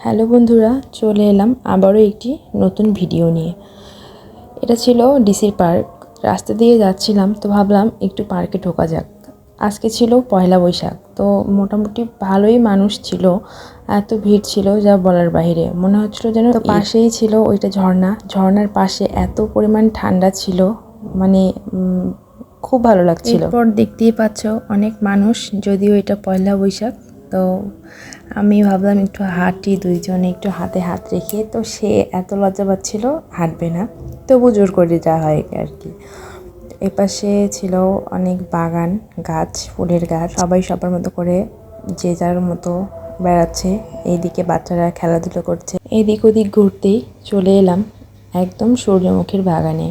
Hello বন্ধুরা, চলে এলাম আবারও একটি নতুন ভিডিও নিয়ে। এটা ছিল ডিসির পার্ক। রাস্তা দিয়ে যাচ্ছিলাম তো ভাবলাম একটু পার্কে ঢোকা যাক। আজকে ছিল পয়লা বৈশাখ, তো মোটামুটি ভালোই মানুষ ছিল। এত ভিড় ছিল যা বলার বাইরে, মনে হচ্ছিল যেন পাশেই ছিল ওইটা ঝর্ণার পাশে এত পরিমাণ ঠান্ডা ছিল, মানে খুব ভালো লাগছিল। এরপর দেখতেই পাচ্ছ অনেক মানুষ, যদিও এটা পয়লা বৈশাখ। তো আমি ভাবলাম একটু হাঁটি, দুইজনে একটু হাতে হাত রেখে। তো সে এত লজ্জা পাচ্ছিল, হাঁটবে না, তবু জোর করে যাওয়া হয় আর কি। এপাশে ছিল অনেক বাগান, গাছ, ফুলের গাছ। সবাই সবার মতো করে যে যার মতো বেড়াচ্ছে। এইদিকে বাচ্চারা খেলাধুলো করছে। এদিক ওদিক ঘুরতেই চলে এলাম একদম সূর্যমুখীর বাগানে।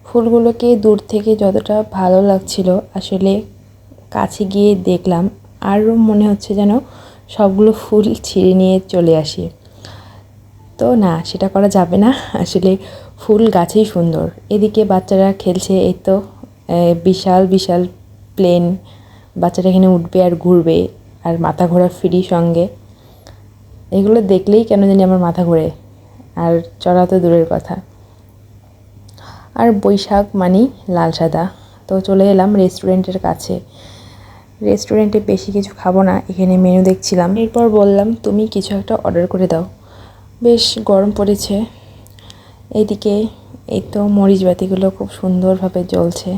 ফুলগুলোকে দূর থেকে যতটা ভালো লাগছিল, আসলে কাছে গিয়ে দেখলাম আরও মনে হচ্ছে যেন সবগুলো ফুল ছিঁড়ে নিয়ে চলে আসি। তো না, সেটা করা যাবে না। আসলে ফুল গাছেই সুন্দর। এদিকে বাচ্চারা খেলছে। এই তো বিশাল বিশাল প্লেন, বাচ্চারা এখানে উঠবে আর ঘুরবে, আর মাথা ঘোরা ফ্রি সঙ্গে। এগুলো দেখলেই কেন জানি আমার মাথা ঘোরে, আর চড়া তো দূরের কথা। আর বৈশাখ মানেই লাল সাদা। তো চলে এলাম রেস্টুরেন্টের কাছে। রেস্টুরেন্টে বেশি কিছু খাবো না, এখানে মেনু দেখছিলাম। এরপর বললাম তুমি কিছু একটা অর্ডার করে দাও, বেশ গরম পড়েছে। এইদিকে এই তো মরিচ বাতিগুলো খুব সুন্দরভাবে জ্বলছে।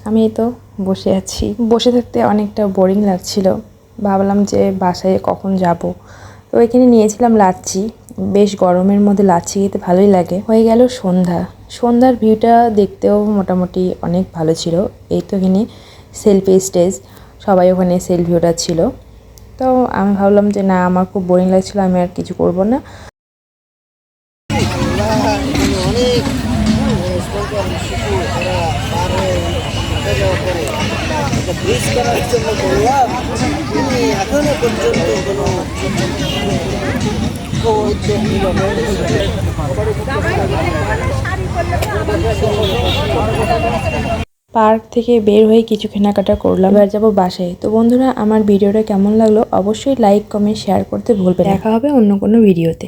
আমি এই তো বসে আছি। বসে থাকতে অনেকটা বোরিং লাগছিল। ভাবলাম যে বাসায় কখন যাব। তো এখানে নিয়েছিলাম লাচ্ছি। বেশ গরমের মধ্যে লাচ্ছি খেতে ভালোই লাগে। হয়ে গেল সন্ধ্যা। সন্ধ্যার ভিউটা দেখতেও মোটামুটি অনেক ভালো ছিল। এই তো এখানে সেলফি স্টেজ, সবাই ওখানে সেলফি ওটা ছিল। তো আমি ভাবলাম যে না, আমার খুব বোরিং লাগছিল, আমি আর কিছু করব না। পার্ক থেকে বের হয়ে কিছু কেনাকাটা করলাম, এবার যাবো বাসায়। তো বন্ধুরা, আমার ভিডিওটা কেমন লাগলো অবশ্যই লাইক, কমেন্ট, শেয়ার করতে ভুলবেন না। দেখা হবে অন্য কোনো ভিডিওতে।